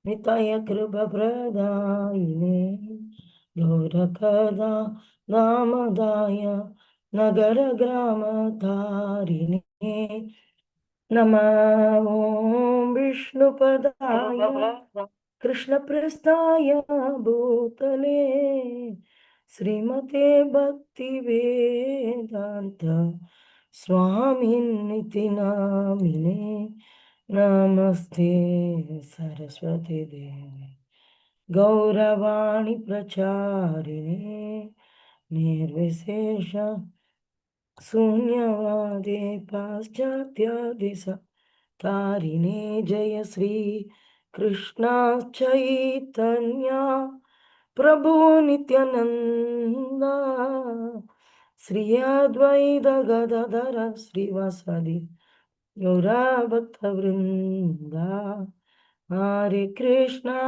निताय कृपप्रदायिने गौरकदा नामदाय नगरग्रामतारिणे नमो विष्णुपदाय कृष्णप्रस्थाय भूतले श्रीमते भक्तिवेदान्त स्वामिनिति नामिने नमस्ते सरस्वती देवी गौरवाणी प्रचारिणे निर्विशेष शून्यवादे पाश्चात्यादिश तारिणे जय श्री कृष्ण चैतन्य प्रभु नित्यानंद श्री अद्वैत गदाधर श्रीवासदि गौरा भक्त वृंदा हरे कृष्णा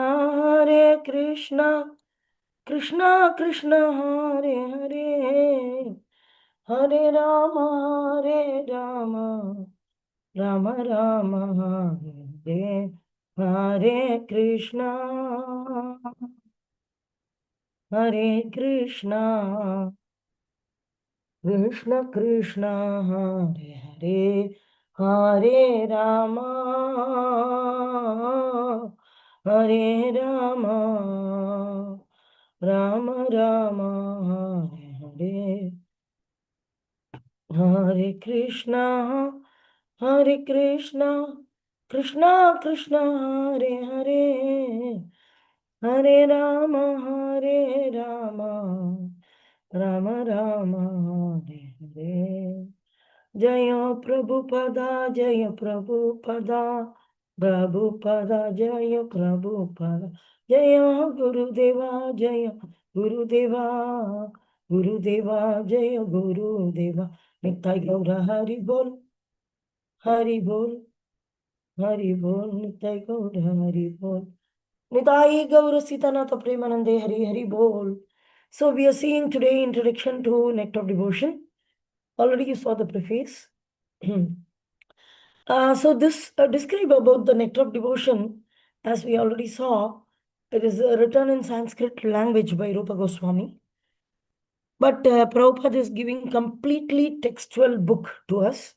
कृष्णा कृष्णा हरे हरे हरे राम राम राम हरे हरे कृष्णा कृष्ण कृष्ण हरे हरे हरे राम राम राम हरे हरे कृष्णा कृष्णा कृष्णा हरे हरे हरे राम राम राम हरे हरे जय प्रभुपदा जय प्रभुपदा जय गुरुदेवा गुरुदेवा गुरुदेवा जय गुरुदेवा नित्य गौर हरि बोल नित्य गौर हरि बोल निताई गौर सीतानाथ प्रेमानंदे हरि हरि बोल. So we are seeing today introduction to Nectar of Devotion. Already you saw the preface. So this describe about the Nectar of Devotion, as we already saw, it is written in Sanskrit language by Rupa Goswami. But Prabhupada is giving completely textual book to us.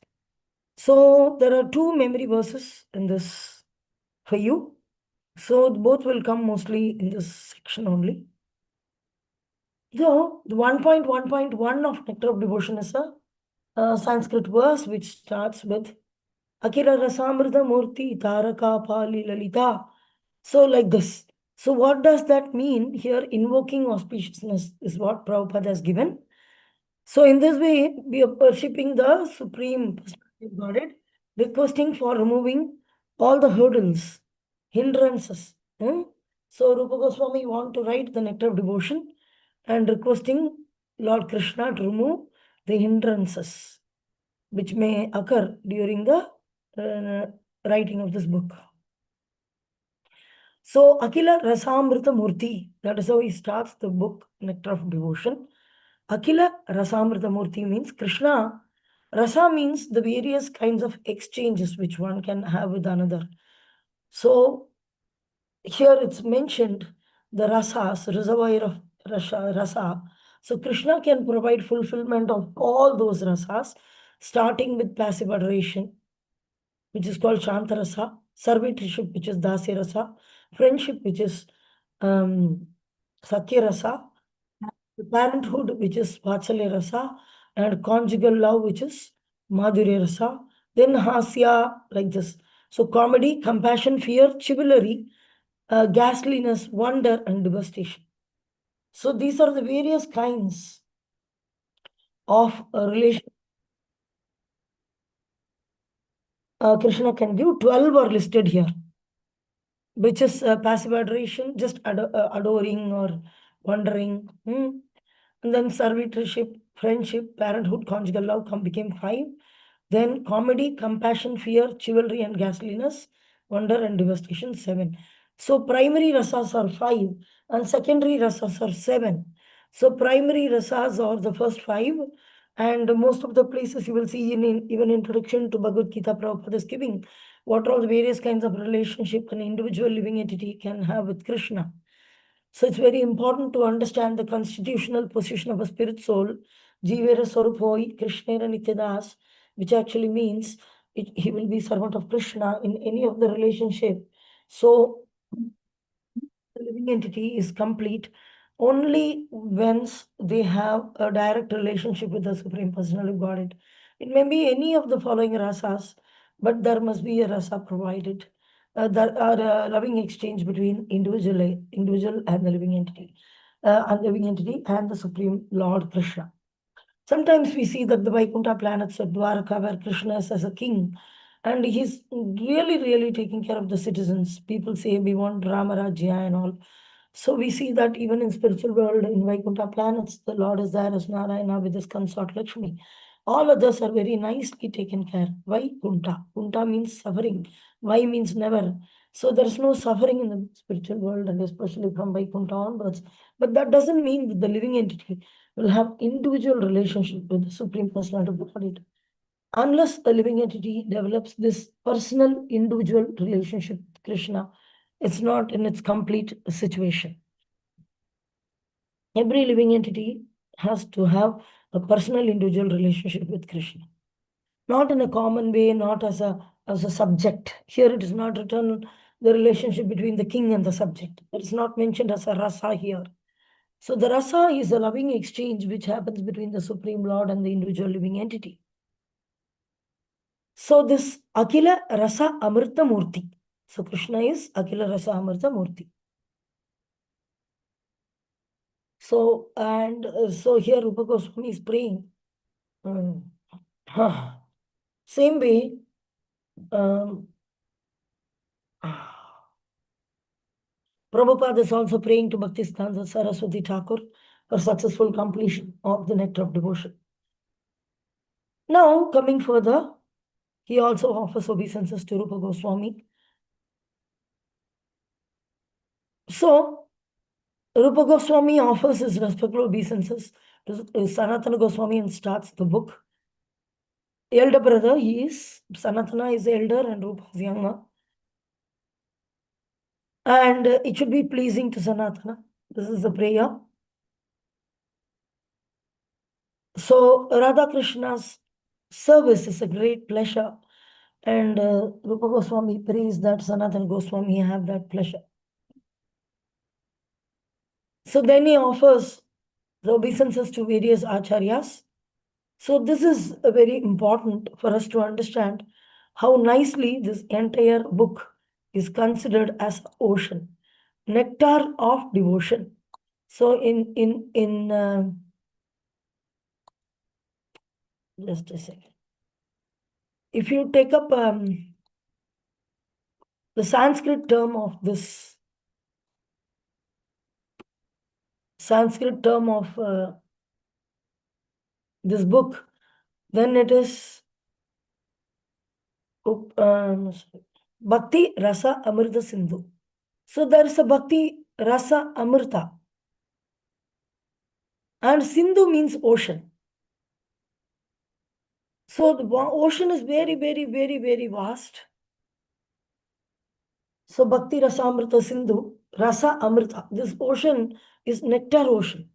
So there are two memory verses in this for you. So both will come mostly in this section only. So the 1.1.1 of Nectar of Devotion is a Sanskrit verse which starts with Akira Rasamrita Murti Taraka Pali Lalita. So like this. So what does that mean? Here invoking auspiciousness is what Prabhupada has given. So in this way, we are worshipping the Supreme Perspective Godhead, requesting for removing all the hurdles, hindrances. So Rupa Goswami want to write the Nectar of Devotion and requesting Lord Krishna to remove the hindrances which may occur during the writing of this book. So Akila Rasamrita Murti, that is how he starts the book Nectar of Devotion. Akila Rasamrita Murti means Krishna. Rasa means the various kinds of exchanges which one can have with another. So here it's mentioned the rasas, reservoir of rasa. So Krishna can provide fulfillment of all those rasas, starting with passive adoration, which is called Shantarasa, servitorship, which is Dasya Rasa, friendship, which is Satya Rasa, parenthood, which is Vatsalya Rasa, and conjugal love, which is Madhurya Rasa. Then Hasya, like this. So comedy, compassion, fear, chivalry, ghastliness, wonder, and devastation. So these are the various kinds of relation Krishna can give. 12 are listed here, which is passive adoration, just adoring or wondering. And then servitorship, friendship, parenthood, conjugal love became 5. Then comedy, compassion, fear, chivalry, and ghastliness, wonder, and devastation, 7. So primary rasas are 5 and secondary rasas are 7. So primary rasas are the first 5, and most of the places you will see in even introduction to Bhagavad Gita Prabhupada is giving what are all the various kinds of relationship an individual living entity can have with Krishna. So it's very important to understand the constitutional position of a spirit soul, Jivera Swarupoi, Krishnera Nityadas, which actually means he will be servant of Krishna in any of the relationship. So the living entity is complete only once they have a direct relationship with the Supreme Personality of Godhead. It may be any of the following rasas, but there must be a rasa provided. There are a loving exchange between individual and the living entity and the Supreme Lord Krishna. Sometimes we see that the Vaikuntha planets at Dwaraka, where Krishna is as a king, and he's really taking care of the citizens. People say we want Ramarajya and all. So we see that even in spiritual world, in Vaikuntha planets, the Lord is there as Narayana with his consort Lakshmi. All others are very nicely taken care. Vaikuntha. Kunta means suffering. Vai means never. So there is no suffering in the spiritual world, and especially from Vaikuntha onwards. But that doesn't mean that the living entity will have individual relationship with the Supreme Personality of Godhead. Unless a living entity develops this personal individual relationship with Krishna, it's not in its complete situation. Every living entity has to have a personal individual relationship with Krishna. Not in a common way, not as a subject. Here it is not written the relationship between the king and the subject. It is not mentioned as a rasa here. So the rasa is a loving exchange which happens between the Supreme Lord and the individual living entity. So this Akila Rasa Amrita Murti. So Krishna is Akila Rasa Amrita Murti. So, and so here Rupa Goswami is praying. Same way, Prabhupada is also praying to Bhakti Siddhanta Saraswati Thakur for successful completion of the nectar of devotion. Now, coming further, he also offers obeisances to Rupa Goswami. So, Rupa Goswami offers his respectful obeisances to Sanatana Goswami and starts the book. Elder brother, he is, Sanatana is elder and Rupa is younger. And it should be pleasing to Sanatana. This is the prayer. So, Radha Krishna's service is a great pleasure. And Rupa Goswami prays that Sanatana Goswami have that pleasure. So then he offers the obeisances to various acharyas. So this is very important for us to understand how nicely this entire book is considered as ocean, nectar of devotion. So just a second. If you take up the Sanskrit term of this this book, then it is Bhakti Rasa Amrita Sindhu. So there is a Bhakti Rasa Amrita. And Sindhu means ocean. So the ocean is very vast. So Bhakti Rasa Amrita Sindhu, Rasa Amrita. This ocean is nectar ocean.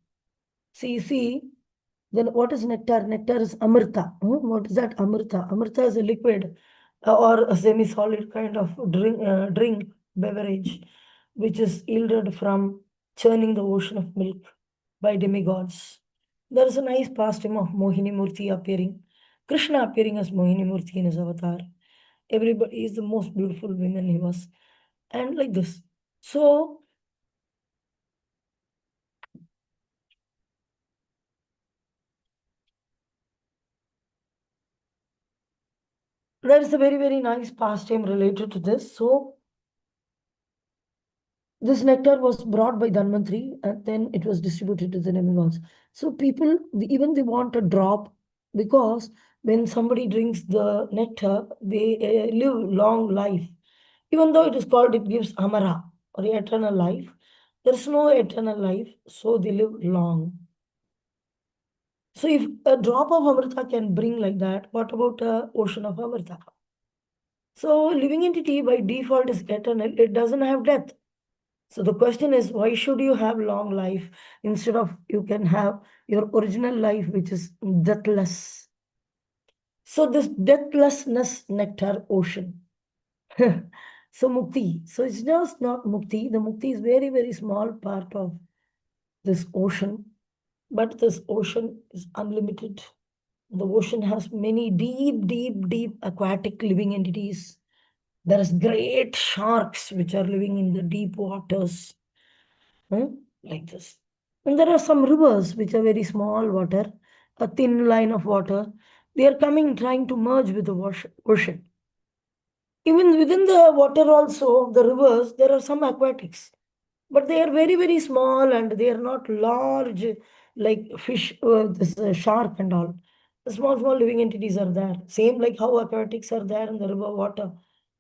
So you see, then what is nectar? Nectar is Amrita. What is that Amrita? Amrita is a liquid or a semi-solid kind of drink beverage, which is yielded from churning the ocean of milk by demigods. There is a nice pastime of Mohini Murti appearing, Krishna appearing as Mohini Murti in his avatar. Everybody is the most beautiful woman he was, and like this. So there is a very nice pastime related to this. So this nectar was brought by Dhanvantri and then it was distributed to the demigods. So people, even they want a drop because when somebody drinks the nectar, they live long life. Even though it is called, it gives Amara or eternal life. There is no eternal life, so they live long. So if a drop of Amrita can bring like that, what about an ocean of Amrita? So living entity by default is eternal. It doesn't have death. So the question is, why should you have long life instead of you can have your original life, which is deathless? So this deathlessness nectar ocean. So mukti. So it's just not mukti. The mukti is very, very small part of this ocean, but this ocean is unlimited. The ocean has many deep, deep, deep aquatic living entities. There is great sharks which are living in the deep waters, like this. And there are some rivers which are very small water, a thin line of water. They are coming, trying to merge with the ocean. Even within the water also, the rivers, there are some aquatics. But they are very, very small and they are not large like fish, this shark and all. The small, small living entities are there. Same like how aquatics are there in the river water.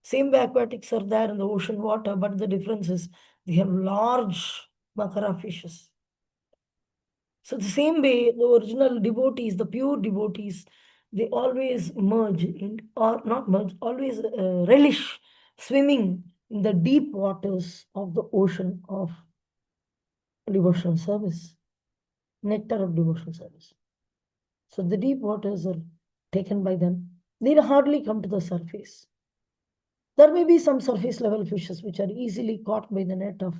Same way aquatics are there in the ocean water, but the difference is they have large makara fishes. So the same way, the original devotees, the pure devotees, they always merge in, or not merge, always relish swimming in the deep waters of the ocean of devotional service, nectar of devotional service. So the deep waters are taken by them. They hardly come to the surface. There may be some surface level fishes which are easily caught by the net of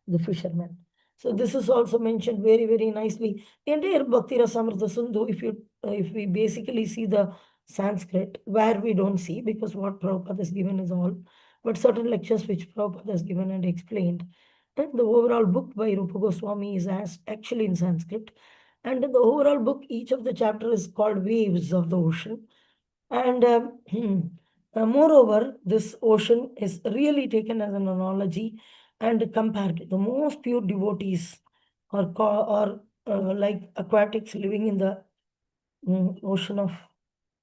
the fishermen. So this is also mentioned very, very nicely. The entire Bhakti Rasamrita Sindhu, if we basically see the Sanskrit, where we don't see, because what Prabhupada has given is all, but certain lectures which Prabhupada has given and explained, and the overall book by Rupa Goswami is as actually in Sanskrit. And in the overall book, each of the chapter is called Waves of the Ocean. And moreover, this ocean is really taken as an analogy and compared. The most pure devotees or like aquatics living in the ocean of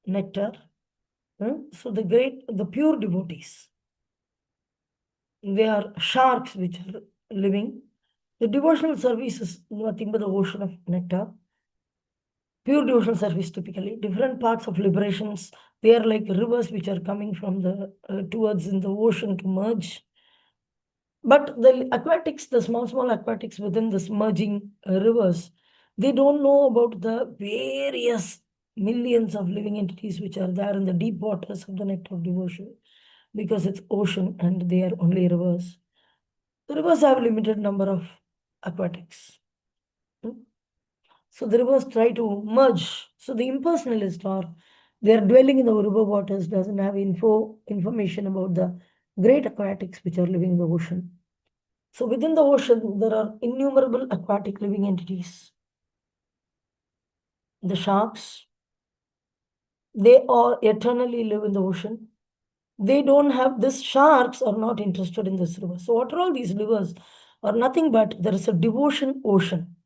nectar. So the pure devotees, they are sharks which are living. The devotional service is nothing but the ocean of nectar. Pure devotional service typically different parts of liberations, they are like rivers which are coming from the towards in the ocean to merge. But the aquatics, the small small aquatics within this merging rivers, they don't know about the various millions of living entities which are there in the deep waters of the nectar of devotion, because it's ocean and they are only rivers. The rivers have limited number of aquatics. Hmm? So the rivers try to merge. So the impersonalist or they are dwelling in the river waters doesn't have information about the great aquatics which are living in the ocean. So within the ocean, there are innumerable aquatic living entities. The sharks, they all eternally live in the ocean. They don't have, these sharks are not interested in this river. So what are all these rivers? Are nothing but there is a devotion ocean.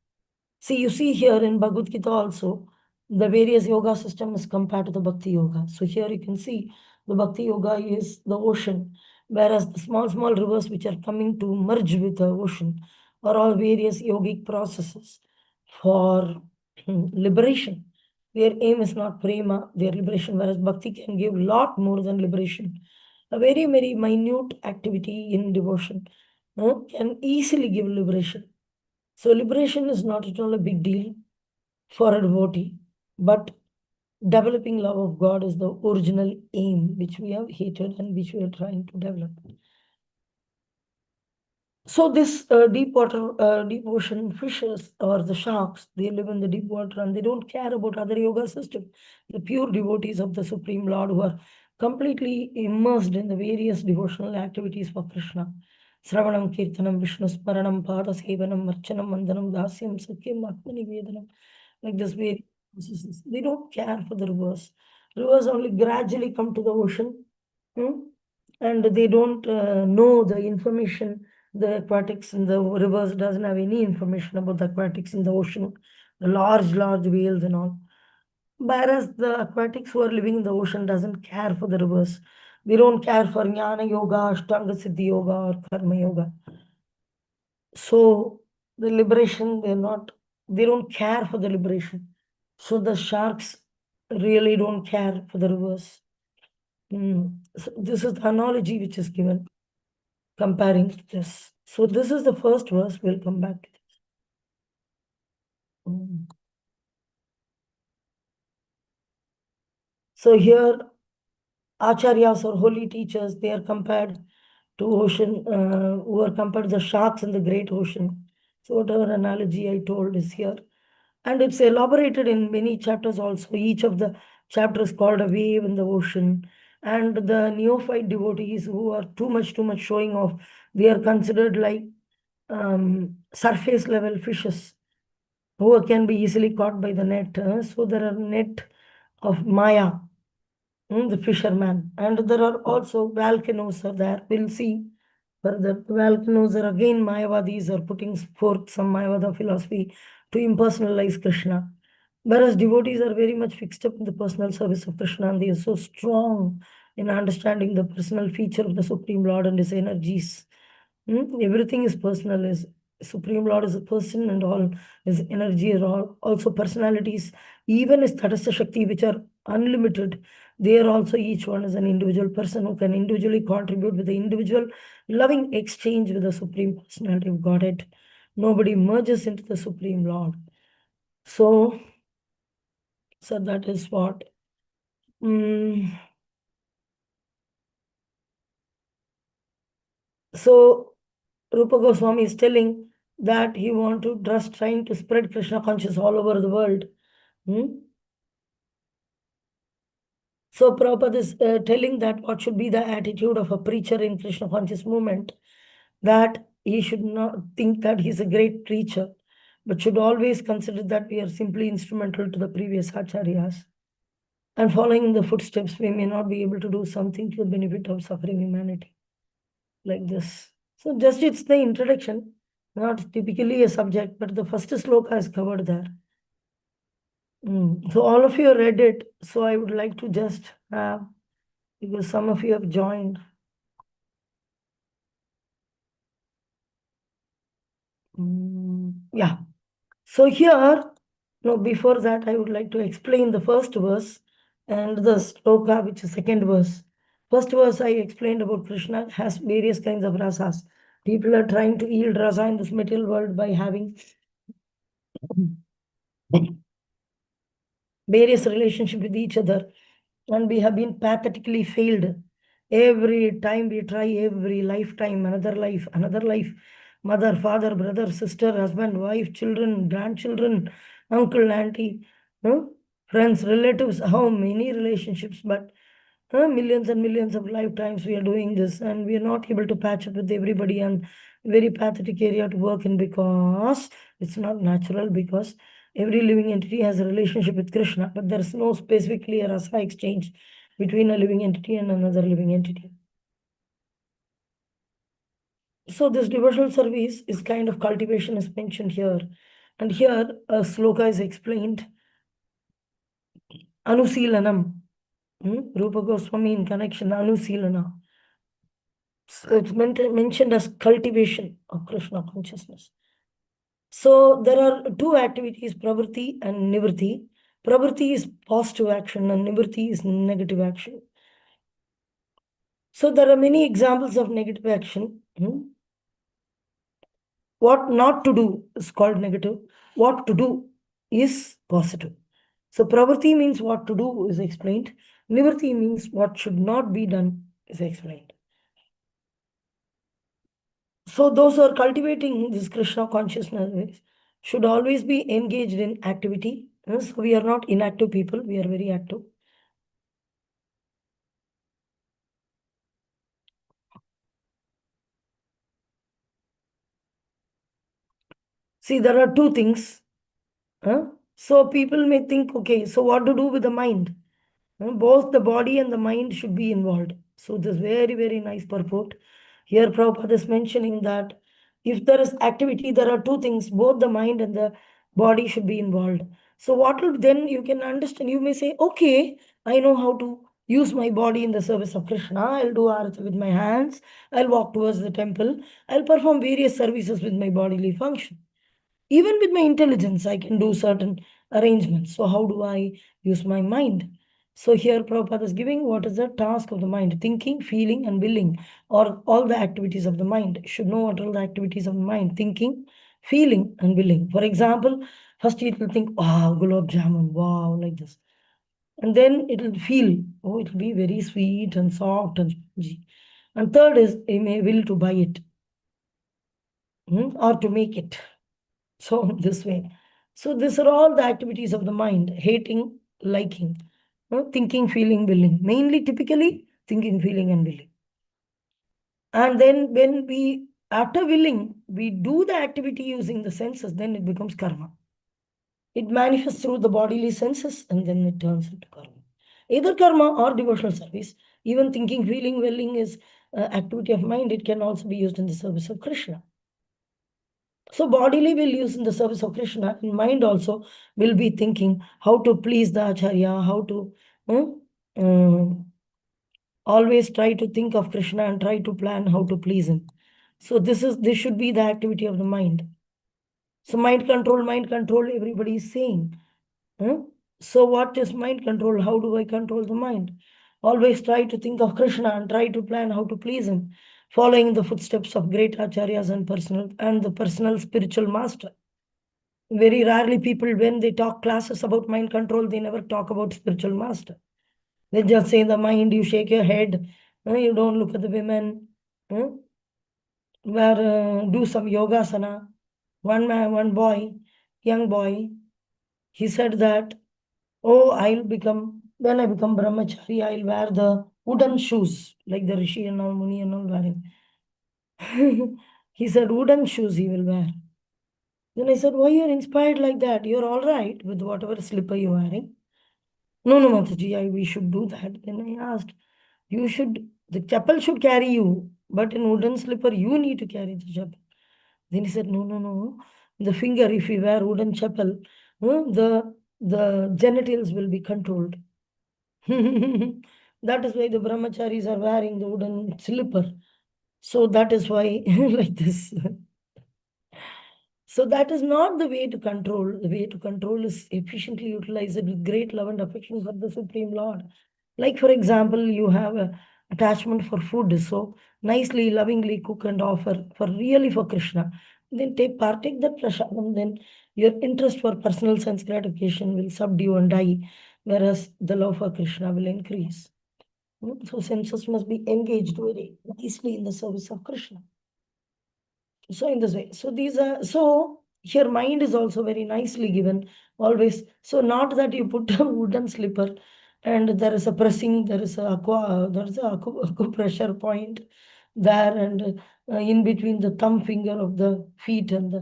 See, you see here in Bhagavad Gita also, the various yoga systems compared to the Bhakti Yoga. So here you can see the Bhakti Yoga is the ocean, whereas the small, small rivers which are coming to merge with the ocean are all various yogic processes for liberation. Their aim is not prema, their liberation, whereas Bhakti can give lot more than liberation. A very, very minute activity in devotion can easily give liberation. So liberation is not at all a big deal for a devotee, but developing love of God is the original aim which we have hated and which we are trying to develop. So this deep ocean fishes or the sharks, they live in the deep water and they don't care about other yoga system. The pure devotees of the Supreme Lord who are completely immersed in the various devotional activities for Krishna. Sravanam, Kirtanam, Vishnu Smaranam, Pada Sevanam, Marchanam, Vandanam, Dasyam, Sakyam, Atmanivedanam. Like this way, they don't care for the rivers. Rivers only gradually come to the ocean, and they don't know the information. The aquatics in the rivers doesn't have any information about the aquatics in the ocean, the large, large whales and all. Whereas the aquatics who are living in the ocean doesn't care for the rivers. They don't care for Jnana Yoga, Ashtanga Siddhi Yoga, or Karma Yoga. So the liberation, they don't care for the liberation. So the sharks really don't care for the rivers. So this is the analogy which is given, comparing this. So this is the first verse. We'll come back to this. Mm. So here, acharyas or holy teachers, they are compared to ocean, who are compared to the sharks in the great ocean. So whatever analogy I told is here. And it's elaborated in many chapters also. Each of the chapters called a wave in the ocean. And the neophyte devotees who are too much showing off, they are considered like surface level fishes who can be easily caught by the net. So there are net of Maya, the fisherman. And there are also volcanoes are there. We'll see further. The volcanoes are again Mayavadis are putting forth some Mayavada philosophy to impersonalize Krishna. Whereas devotees are very much fixed up in the personal service of Krishna, and they are so strong in understanding the personal feature of the Supreme Lord and his energies. Everything is personal. Is Supreme Lord is a person, and all his energy are all also personalities. Even his Tadasya Shakti, which are unlimited, they are also each one is an individual person who can individually contribute with the individual loving exchange with the Supreme Personality of Godhead. Nobody merges into the Supreme Lord. So, so that is what. Mm, so Rupa Goswami is telling that he want to just trying to spread Krishna consciousness all over the world. Hmm? So Prabhupada is telling that what should be the attitude of a preacher in Krishna conscious movement, that he should not think that he's a great preacher, but should always consider that we are simply instrumental to the previous acharyas. And following in the footsteps, we may not be able to do something to the benefit of suffering humanity, like this. So just it's the introduction, not typically a subject, but the first sloka is covered there. So all of you read it, so I would like to just have, because some of you have joined. Yeah. So here, no, before that, I would like to explain the first verse and the sloka, which is second verse. First verse I explained about Krishna has various kinds of rasas. People are trying to yield rasa in this material world by having various relationship with each other, and we have been pathetically failed. Every time we try, every lifetime, another life, mother, father, brother, sister, husband, wife, children, grandchildren, uncle, auntie, friends, relatives, how many relationships, but millions and millions of lifetimes we are doing this, and we are not able to patch up with everybody, and very pathetic area to work in, because it's not natural, because every living entity has a relationship with Krishna, but there's no specifically a rasa exchange between a living entity and another living entity. So this devotional service is kind of cultivation is mentioned here. And here a sloka is explained. Anusilanam. Rupa Goswami in connection, Anusilana. So it's mentioned as cultivation of Krishna consciousness. So there are two activities, pravritti and nivritti. Pravritti is positive action and nivritti is negative action. So there are many examples of negative action. What not to do is called negative. What to do is positive. So pravritti means what to do is explained. Nivritti means what should not be done is explained. So those who are cultivating this Krishna consciousness should always be engaged in activity. So we are not inactive people, we are very active. See, there are two things. So people may think, okay, so what to do with the mind? Both the body and the mind should be involved. So this very, very nice purport. Here Prabhupada is mentioning that if there is activity, there are two things, both the mind and the body should be involved. So what will then you can understand, you may say, okay, I know how to use my body in the service of Krishna. I'll do arati with my hands. I'll walk towards the temple. I'll perform various services with my bodily function. Even with my intelligence, I can do certain arrangements. So how do I use my mind? So here Prabhupada is giving what is the task of the mind: thinking, feeling, and willing, or all the activities of the mind. Should know what are the activities of the mind: thinking, feeling, and willing. For example, first it will think, wow, gulab jamun, wow, like this. And then it will feel, oh, it will be very sweet and soft and spongy. And third is, it may will to buy it, or to make it. So this way. So these are all the activities of the mind: hating, liking, thinking, feeling, willing. Mainly, typically, thinking, feeling, and willing. And then when we, after willing, we do the activity using the senses, then it becomes karma. It manifests through the bodily senses and then it turns into karma. Either karma or devotional service. Even thinking, feeling, willing is activity of mind. It can also be used in the service of Krishna. So bodily will use in the service of Krishna, and mind also will be thinking how to please the Acharya, how to always try to think of Krishna and try to plan how to please him. So this should be the activity of the mind. So mind control, everybody is saying. So what is mind control? How do I control the mind? Always try to think of Krishna and try to plan how to please him, following the footsteps of great acharyas and the personal spiritual master. Very rarely people, when they talk classes about mind control, they never talk about spiritual master. They just say the mind, you shake your head, you don't look at the women, where do some yogasana. One man, one boy, young boy, he said that, oh, when I become brahmachari, I'll wear the wooden shoes, like the Rishi and all, Muni and all wearing. He said, wooden shoes he will wear. Then I said, why you're inspired like that? You're all right with whatever slipper you're wearing. No, no, Mataji, we should do that. Then I asked, the chapel should carry you, but in wooden slipper, you need to carry the chapel. Then he said, no, no, no. The finger, if you wear wooden chapel, the genitals will be controlled. That is why the brahmacharis are wearing the wooden slipper. So that is why, like this. So that is not the way to control. The way to control is efficiently utilize it with great love and affection for the Supreme Lord. Like, for example, you have a attachment for food, so nicely, lovingly cook and offer for really for Krishna. Then partake that prasadam, then your interest for personal sense gratification will subdue and die, whereas the love for Krishna will increase. So senses must be engaged very nicely in the service of Krishna. So in this way, so these are, so here mind is also very nicely given always. So not that you put a wooden slipper and there is a pressing, there is a acupressure point there, and in between the thumb finger of the feet and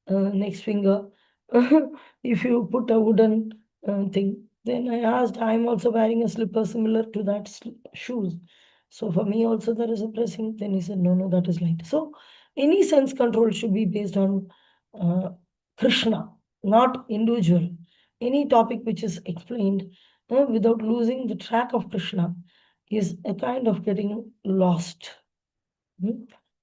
the next finger. If you put a wooden thing, then I asked, I'm also wearing a slipper similar to that shoes. So for me also there is a pressing. Then he said, no, no, that is light. So any sense control should be based on uh, Krishna, not individual. Any topic which is explained without losing the track of Krishna is a kind of getting lost.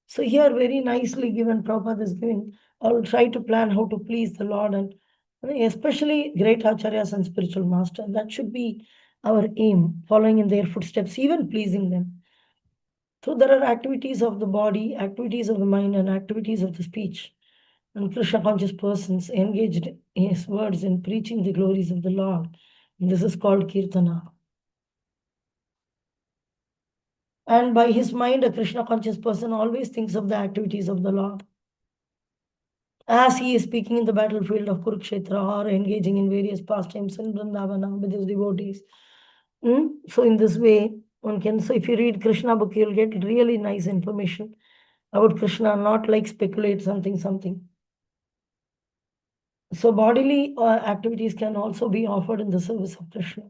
So here very nicely given, Prabhupada is giving, I will try to plan how to please the Lord, and especially great acharyas and spiritual master. That should be our aim, following in their footsteps, even pleasing them. So there are activities of the body, activities of the mind, and activities of the speech. And Krishna conscious persons engaged in his words in preaching the glories of the Lord. And this is called Kirtana. And by his mind, a Krishna conscious person always thinks of the activities of the Lord. As he is speaking in the battlefield of Kurukshetra or engaging in various pastimes in Vrindavana with his devotees. So in this way, one can, so if you read Krishna book, you'll get really nice information about Krishna, not like speculate something. So bodily activities can also be offered in the service of Krishna.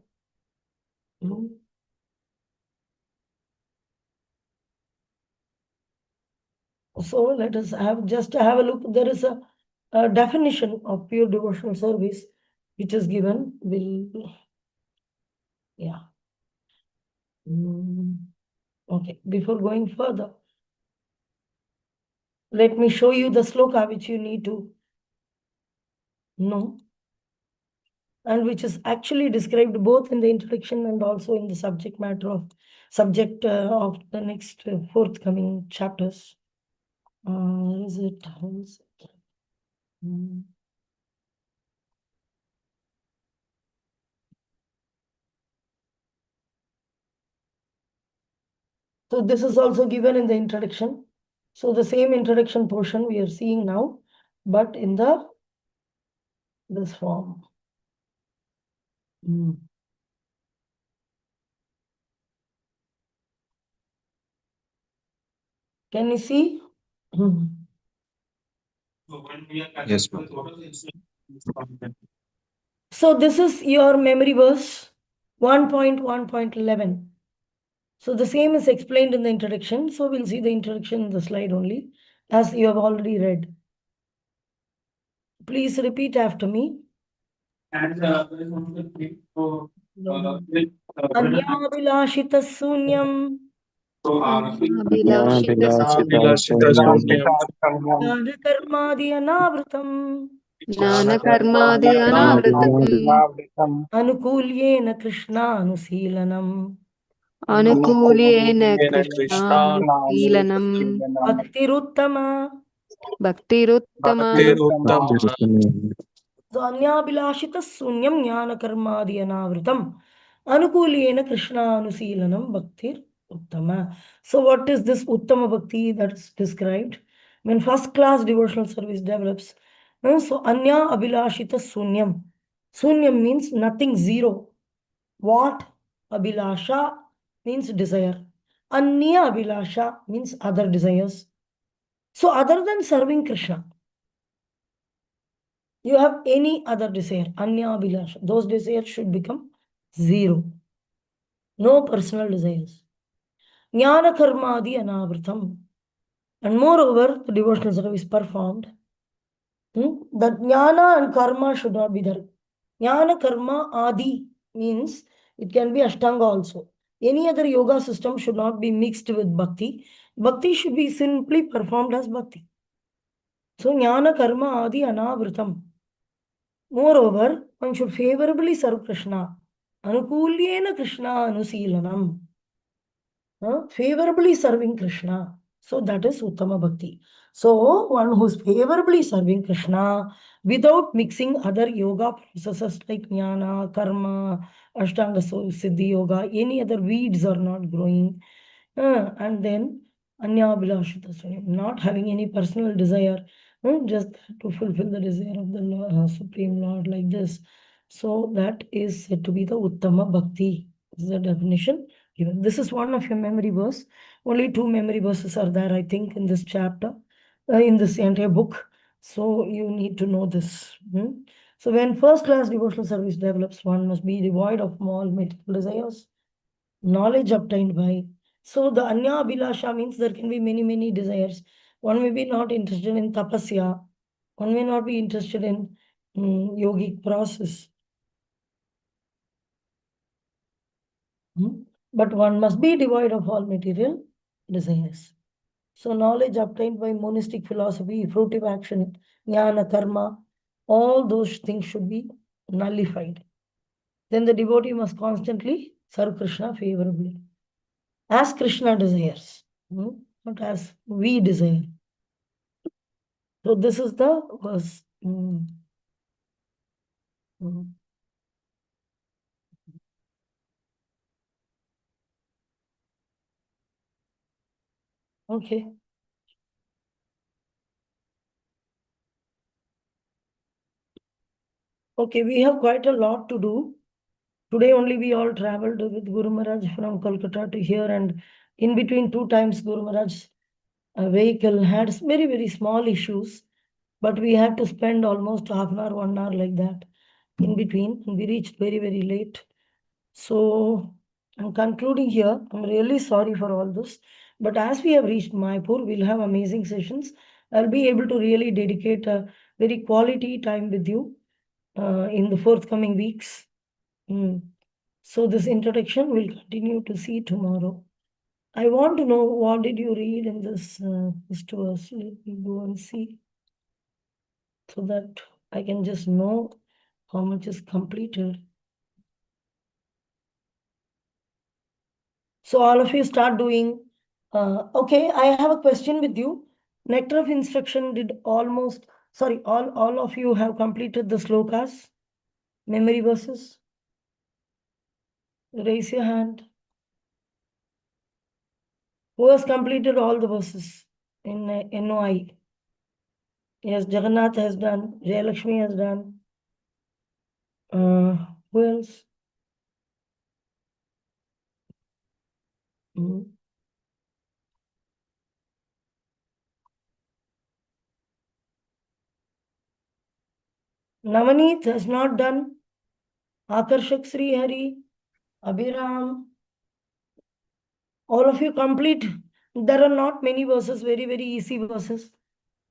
So let us have a look. There is a definition of pure devotional service, which is given. Yeah. Okay. Before going further, let me show you the sloka which you need to know. and which is actually described both in the introduction and also in the subject matter of the next forthcoming chapters. Is it? Mm. So this is also given in the introduction. So the same introduction portion we are seeing now, but in this form. Mm. Can you see? Mm. Yes, So this is your memory verse 1.1.11. So the same is explained in the introduction. So we'll see the introduction in the slide only, as you have already read. Please repeat after me. Anyavilashitassunyam अभिलाषितशून्यं ज्ञानकर्मादि अनावृतम् ज्ञानकर्मादि अनावृतम् अनुकूल्येन कृष्णानुशीलनम् अनुकूल्येन कृष्णानुशीलनम् भक्तिरुत्तमा. भक्तिरुत्तमा So अन्याभिलाषितशून्यं ज्ञानकर्मादि अनावृतम् अनुकूल्येन कृष्णानुशीलनं भक्तिर uttama. So what is this uttama bhakti that's described when first class devotional service develops? So anya abhilashita sunyam. Sunyam means nothing, zero. What? Abhilasha means desire. Anya abhilasha means other desires. So other than serving Krishna, you have any other desire, anya abhilasha, those desires should become zero. No personal desires. Jnana karmadi anavritam. And moreover, the devotional service performed, that jnana and karma should not be there. Jnana karma adi means it can be ashtanga also. Any other yoga system should not be mixed with bhakti. Bhakti should be simply performed as bhakti. So jnana karma adi anavritam. Moreover, one should favorably serve Krishna. Anukulyena Krishna anusilanam. Favorably serving Krishna. So that is Uttama Bhakti. So one who is favorably serving Krishna without mixing other yoga processes like jnana, karma, Ashtanga Siddhi Yoga, any other weeds are not growing. And then Anyabhilashita Sunyam, not having any personal desire, just to fulfill the desire of the Lord, Supreme Lord like this. So that is said to be the Uttama Bhakti. This is the definition given. This is one of your memory verse. Only two memory verses are there, I think, in this chapter, in this entire book. So you need to know this. So when first class devotional service develops, one must be devoid of all material desires, knowledge obtained by. So the Anya Abhilasha means there can be many, many desires. One may be not interested in tapasya. One may not be interested in yogic process. But one must be devoid of all material desires. So knowledge obtained by monistic philosophy, fruitive action, jnana, karma, all those things should be nullified. Then the devotee must constantly serve Krishna favorably, as Krishna desires, not as we desire. So this is the verse. Okay. Okay, we have quite a lot to do. Today only we all traveled with Guru Maharaj from Kolkata to here, and in between two times Guru Maharaj's vehicle had very, very small issues, but we had to spend almost half an hour, 1 hour like that in between. We reached very, very late. So I'm concluding here. I'm really sorry for all this. But as we have reached Maipur, we'll have amazing sessions. I'll be able to really dedicate a very quality time with you in the forthcoming weeks. So this introduction we'll continue to see tomorrow. I want to know what did you read in this verse. Let me go and see so that I can just know How much is completed? So all of you start doing. Okay, I have a question with you. Nectar of instruction did almost, sorry, all of you have completed the slokas, memory verses. Raise your hand. Who has completed all the verses in NOI? Yes, Jagannath has done. Jayalakshmi has done. Who else? Mm. Navaneet has not done. Akarshak Sri Hari, Abhiram, all of you complete. There are not many verses, very, very easy verses.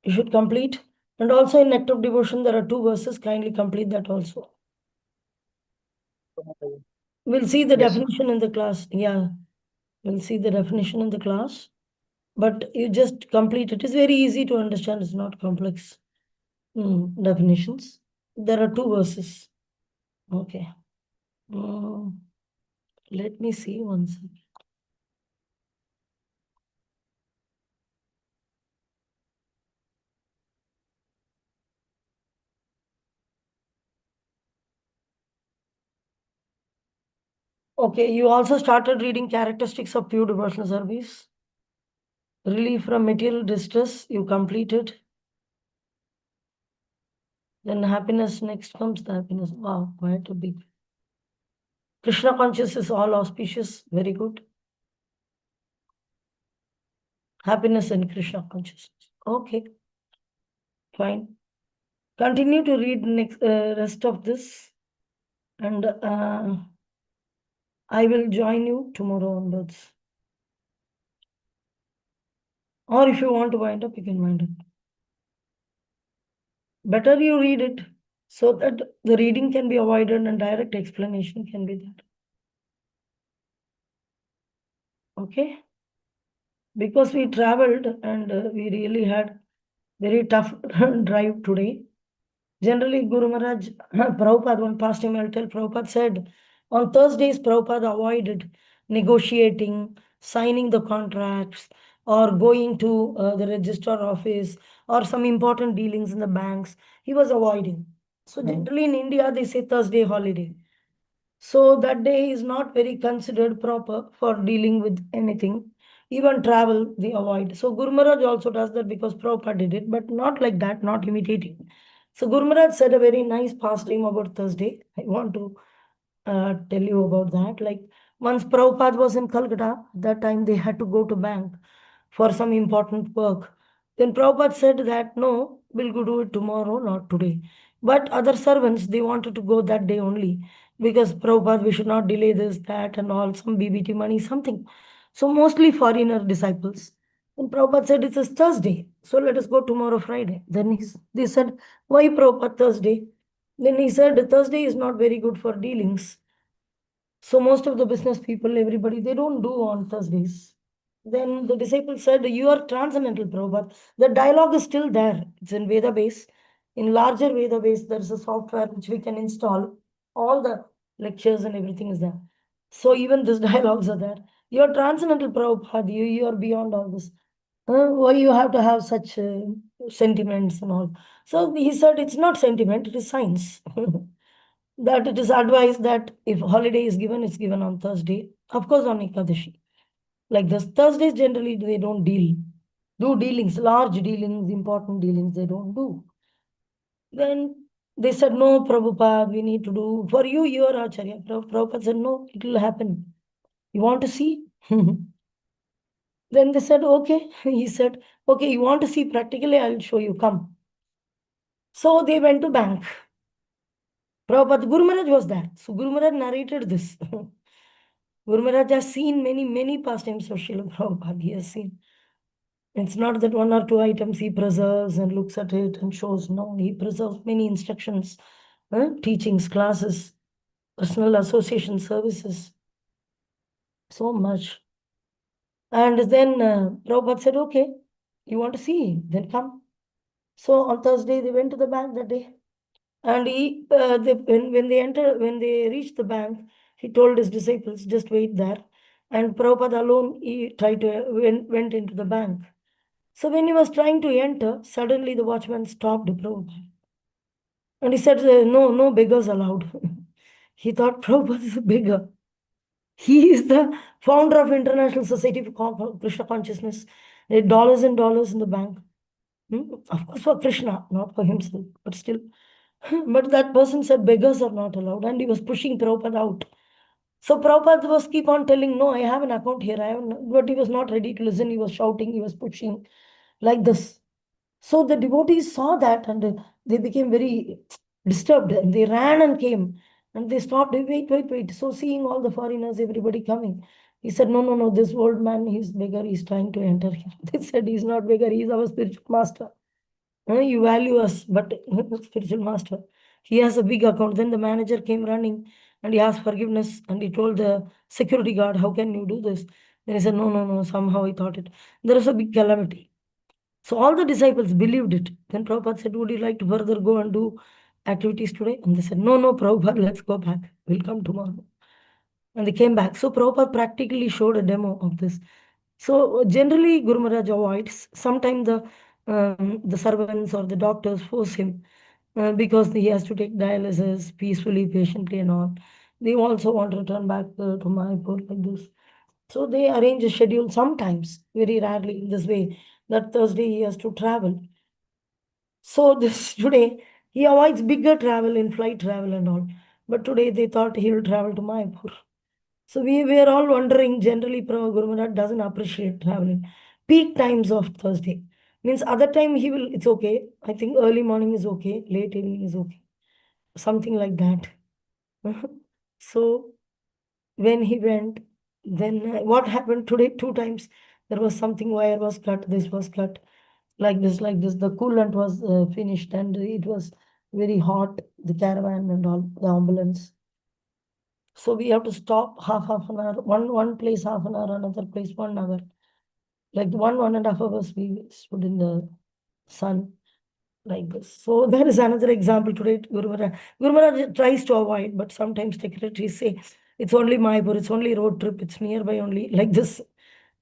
You should complete. And also in Act of Devotion, there are 2 verses. Kindly complete that also. We'll see the definition in the class. Yeah, we'll see the definition in the class. But you just complete it. It's very easy to understand. It's not complex. Definitions. There are 2 verses. Okay. Let me see one second. Okay, you also started reading characteristics of pure devotional service. Relief from material distress, you completed. Then happiness, next comes the happiness. Wow, quite a big. Krishna conscious is all auspicious, very good. Happiness and Krishna consciousness. Okay, fine. Continue to read next rest of this, and I will join you tomorrow onwards. Or if you want to wind up, you can wind up. Better you read it so that the reading can be avoided and direct explanation can be there. Okay? Because we traveled and we really had very tough drive today. Generally, Guru Maharaj, Prabhupada, one past time I'll tell, Prabhupada said, on Thursdays, Prabhupada avoided negotiating, signing the contracts, or going to the registrar office, or some important dealings in the banks. He was avoiding. So generally in India, they say Thursday holiday. So that day is not very considered proper for dealing with anything. Even travel, they avoid. So Guru Maharaj also does that because Prabhupada did it, but not like that, not imitating. So Guru Maharaj said a very nice pastime about Thursday. I want to tell you about that. Like once Prabhupada was in Calcutta, that time they had to go to bank for some important work. Then Prabhupada said that no, we'll go do it tomorrow, not today. But other servants, they wanted to go that day only because Prabhupada, we should not delay this, that, and all, some BBT money, something. So mostly foreigner disciples. And Prabhupada said, it's a Thursday, so let us go tomorrow, Friday. Then they said, why Prabhupada Thursday? Then he said, Thursday is not very good for dealings. So most of the business people, everybody, they don't do on Thursdays. Then the disciple said, you are transcendental, Prabhupada. The dialogue is still there. It's in Veda base. In larger Veda base, there's a software which we can install. All the lectures and everything is there. So even these dialogues are there. You're transcendental, Prabhupada. You are beyond all this. Why you have to have such sentiments and all? So he said, it's not sentiment, it is science. That it is advised that if holiday is given, it's given on Thursday. Of course, on Ekadashi. Like this, Thursdays generally they don't do dealings, large dealings, important dealings, they don't do. Then they said, no, Prabhupada, we need to do, for you, your Acharya. Prabhupada said, no, it will happen. You want to see? Then they said, okay. He said, okay, you want to see practically, I'll show you, come. So they went to bank. Prabhupada, Guru Maharaj was there. So Guru Maharaj narrated this. Guru Maharaj has seen many, many pastimes of Srila Prabhupada. He has seen. It's not that 1 or 2 items he preserves and looks at it and shows. No, he preserves many instructions, teachings, classes, personal association services. So much. And then Prabhupada said, okay, you want to see? Then come. So on Thursday, they went to the bank that day. And when they reached the bank, he told his disciples, just wait there. And Prabhupada alone, he went into the bank. So when he was trying to enter, suddenly the watchman stopped Prabhupada. And he said, no, no beggars allowed. He thought Prabhupada is a beggar. He is the founder of International Society for Krishna Consciousness. There are dollars and dollars in the bank. Of course, for Krishna, not for himself, but still. But that person said beggars are not allowed, and he was pushing Prabhupada out. So Prabhupada was keep on telling, no, I have an account here. But he was not ready to listen. He was shouting, he was pushing like this. So the devotees saw that and they became very disturbed. And they ran and came and they stopped. Wait, wait, wait. So seeing all the foreigners, everybody coming, he said, no, no, no, this old man, he's beggar. He's trying to enter here. They said, he's not beggar. He's our spiritual master. You value us, but spiritual master. He has a big account. Then the manager came running and he asked forgiveness and he told the security guard, how can you do this? Then he said, no, no, no, somehow he thought it. There was a big calamity. So all the disciples believed it. Then Prabhupada said, would you like to further go and do activities today? And they said, no, no, Prabhupada, let's go back. We'll come tomorrow. And they came back. So Prabhupada practically showed a demo of this. So generally, Guru Maharaj avoids. Sometimes the servants or the doctors force him because he has to take dialysis peacefully, patiently, and all. They also want to return back to Mayapur like this. So they arrange a schedule sometimes, very rarely in this way, that Thursday he has to travel. So this today he avoids bigger travel in flight travel and all. But today they thought he will travel to Mayapur. So we were all wondering, generally Guru Maharaj doesn't appreciate traveling. Peak times of Thursday. Means other time he will, it's okay. I think early morning is okay, late evening is okay. Something like that. So when he went, then what happened today? Two times there was something, wire was cut, this was cut, like this, like this. The coolant was finished and it was very hot, the caravan and all, the ambulance. So we have to stop half an hour, one place half an hour, another place 1 hour. Like 1.5 hours we stood in the sun like this. So there is another example today. Guru Maharaj tries to avoid, but sometimes secretaries say it's only Mayapur, it's only road trip, it's nearby only, like this.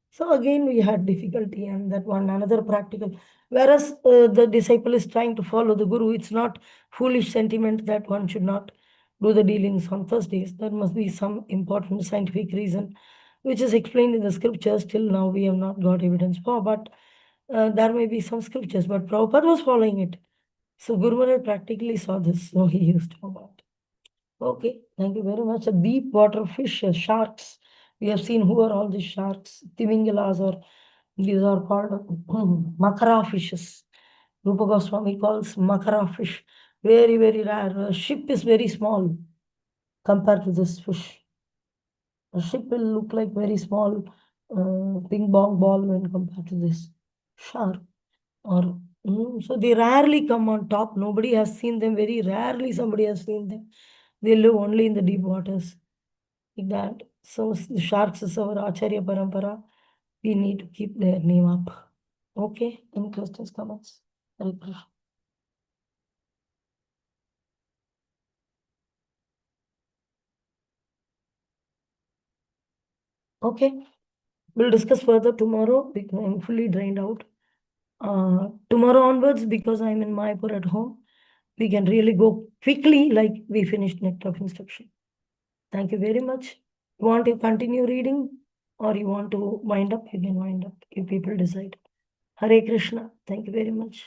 So again, we had difficulty, and that one another practical. Whereas the disciple is trying to follow the Guru, it's not foolish sentiment that one should not do the dealings on Thursdays. There must be some important scientific reason, which is explained in the scriptures. Till now, we have not got evidence for, but there may be some scriptures. But Prabhupada was following it. So Guru Maharaj practically saw this, so he used to follow it. Okay, thank you very much. Deep water fish, sharks. We have seen who are all these sharks. Timingalas, or these are called makara fishes. Rupa Goswami calls makara fish. Very, very rare. A ship is very small compared to this fish. A ship will look like very small ping pong ball when compared to this shark. Or so they rarely come on top. Nobody has seen them. Very rarely somebody has seen them. They live only in the deep waters. Like that. So the sharks is our Acharya Parampara. We need to keep their name up. Okay. Any questions, comments? Hare Krishna. Okay. We'll discuss further tomorrow because I'm fully drained out. Tomorrow onwards, because I'm in Mayapur at home, we can really go quickly like we finished Nectar of Instruction. Thank you very much. You want to continue reading or you want to wind up? You can wind up if people decide. Hare Krishna. Thank you very much.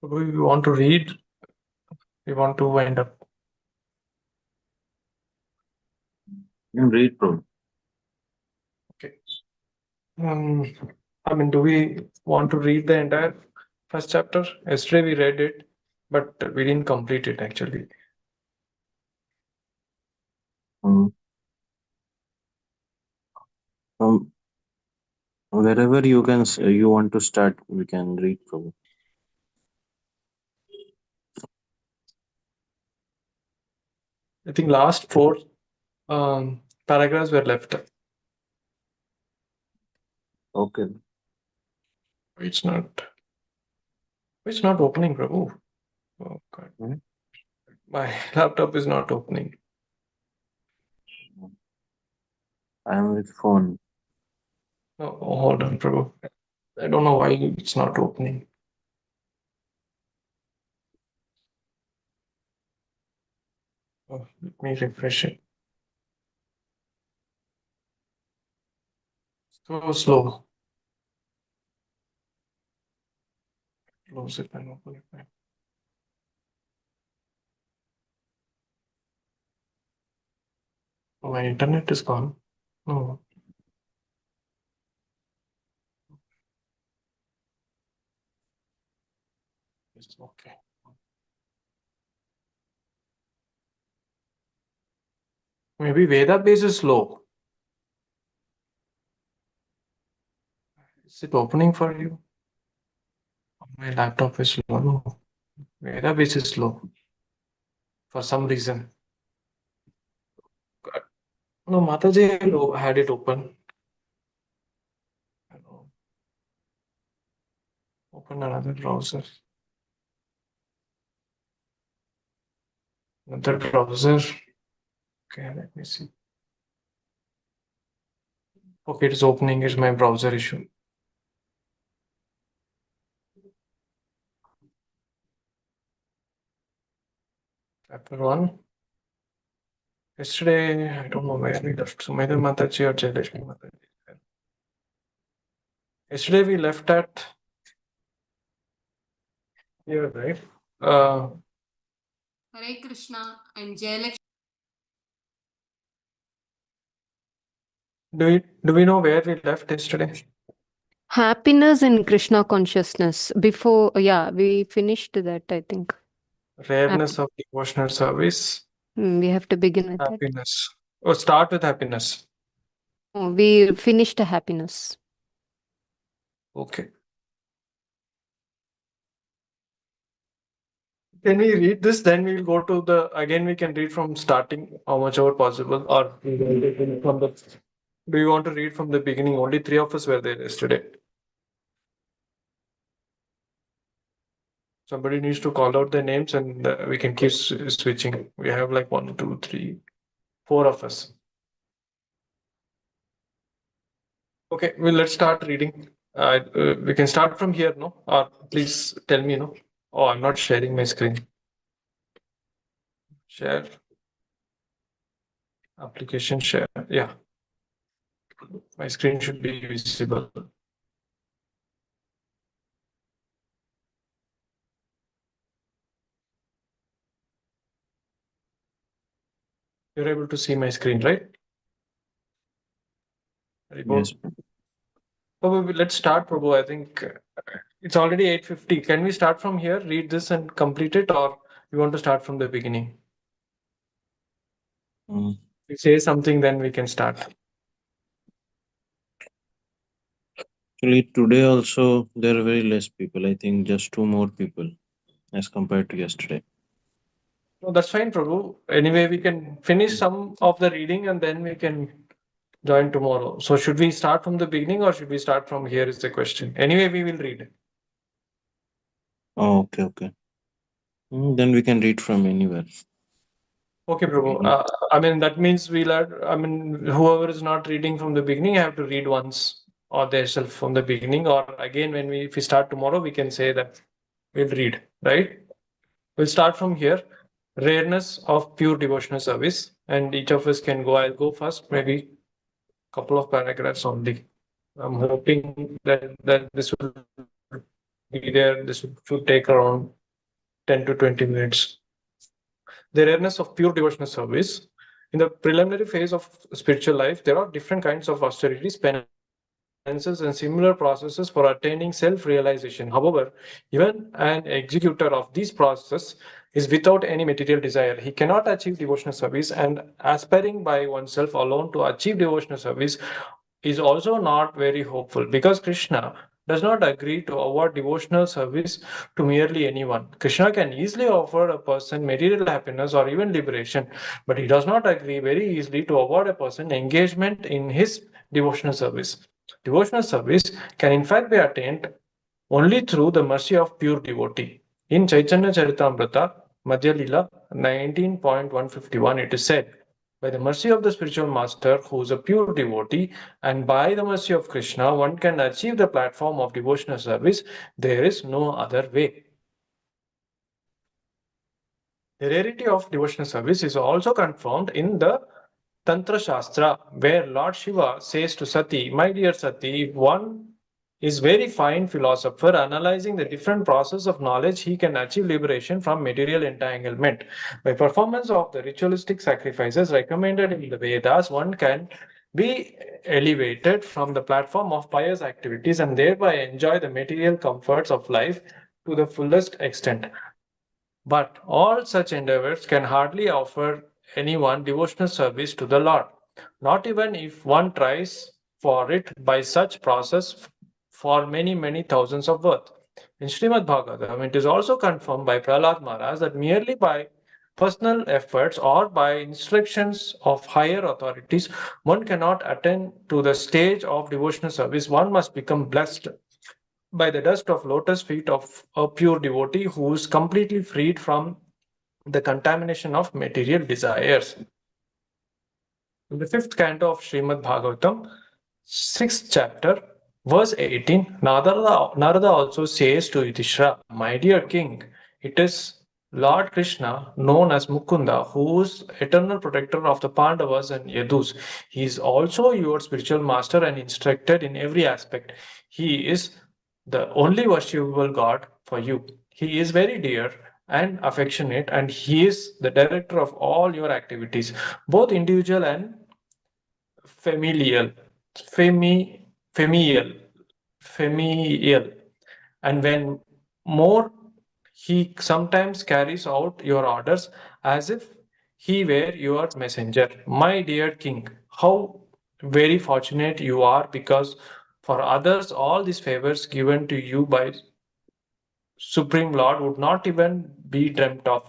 We want to read. We want to wind up. You can read, bro. Okay. I mean, do we want to read the entire first chapter? Yesterday we read it, but we didn't complete it actually. Um, wherever you can, you want to start, we can read, bro. I think last four paragraphs were left. Okay. It's not opening, Prabhu. Oh God. Hmm? My laptop is not opening. I am with phone. No, hold on, Prabhu. I don't know why it's not opening. Oh, let me refresh it. So slow. Close it and open it back. Oh, my internet is gone. No. It's okay. Maybe Veda base is slow. Is it opening for you? My laptop is slow. No. Veda base is slow. For some reason. No, Mataji had it open. Open another browser. Another browser. Okay, let me see. Okay, it is opening. It's my browser issue. Chapter 1. Yesterday, I don't know where we left. Sumedha Mataji or Jayalakshmi Mataji. Yesterday we left at here, right? Hare Krishna and Jayalakshmi. Do we know where we left yesterday? Happiness in Krishna consciousness. Before, yeah, we finished that, I think. Rareness of devotional service. We have to begin with that. Happiness. Or start with happiness. Oh, we finished happiness. Okay. Can we read this? Then we'll go to the again. We can read from starting how much ever possible, or we will take it from the. Do you want to read from the beginning? Only three of us were there yesterday. Somebody needs to call out their names, and we can keep switching. We have like 1, 2, 3, 4 of us. Okay, well, let's start reading. We can start from here, no? Or please tell me, no? Oh, I'm not sharing my screen. Share. Application share. Yeah. My screen should be visible. You're able to see my screen, right? Yes. Prabhu, let's start, Prabhu. I think it's already 8:50. Can we start from here, read this and complete it, or you want to start from the beginning? Mm. If you say something, then we can start. Actually, today also there are very less people. I think just 2 more people as compared to yesterday. No, that's fine, Prabhu. Anyway, we can finish some of the reading and then we can join tomorrow. So should we start from the beginning or should we start from here is the question. Anyway, we will read. Oh, okay, okay. Then we can read from anywhere. Okay, Prabhu. I mean, that means whoever is not reading from the beginning, have to read once or themselves from the beginning. Or again, if we start tomorrow, we can say that we'll read, right? We'll start from here. Rareness of pure devotional service. And each of us can go. I'll go first, maybe couple of paragraphs only. I'm hoping that this will be there. This should take around 10 to 20 minutes. The rareness of pure devotional service. In the preliminary phase of spiritual life, there are different kinds of austerities, penances, and similar processes for attaining self-realization. However, even an executor of these processes is without any material desire. He cannot achieve devotional service, and aspiring by oneself alone to achieve devotional service is also not very hopeful, because Krishna does not agree to award devotional service to merely anyone. Krishna can easily offer a person material happiness or even liberation, but he does not agree very easily to award a person engagement in his devotional service. Devotional service can in fact be attained only through the mercy of pure devotee. In Chaitanya Charitamrita, Madhya Lila 19.151, it is said, by the mercy of the spiritual master who is a pure devotee, and by the mercy of Krishna, one can achieve the platform of devotional service. There is no other way. The rarity of devotional service is also confirmed in the Tantra Shastra, where Lord Shiva says to Sati, my dear Sati, if one is very fine philosopher analyzing the different process of knowledge, he can achieve liberation from material entanglement. By performance of the ritualistic sacrifices recommended in the Vedas, one can be elevated from the platform of pious activities and thereby enjoy the material comforts of life to the fullest extent. But all such endeavors can hardly offer anyone devotional service to the Lord, not even if one tries for it by such process for many, many thousands of births. In Srimad Bhagavatam, it is also confirmed by Prahlad Maharaj that merely by personal efforts or by instructions of higher authorities, one cannot attain to the stage of devotional service. One must become blessed by the dust of lotus feet of a pure devotee who is completely freed from the contamination of material desires. In the fifth canto of Srimad Bhagavatam, sixth chapter, verse 18, Narada also says to Yudhishthira, my dear king, it is Lord Krishna, known as Mukunda, who is eternal protector of the Pandavas and Yadus. He is also your spiritual master and instructor in every aspect. He is the only worshipable God for you. He is very dear and affectionate, and he is the director of all your activities, both individual and familial, familial, familial. And when more, he sometimes carries out your orders as if he were your messenger. My dear king, how very fortunate you are, because for others all these favors given to you by Supreme Lord would not even be dreamt of.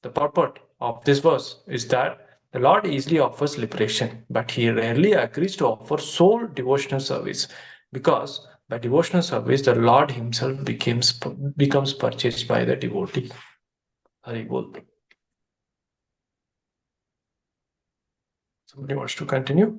The purport of this verse is that the Lord easily offers liberation, but he rarely agrees to offer sole devotional service, because by devotional service the Lord himself becomes purchased by the devotee. Hari Bol. Somebody wants to continue?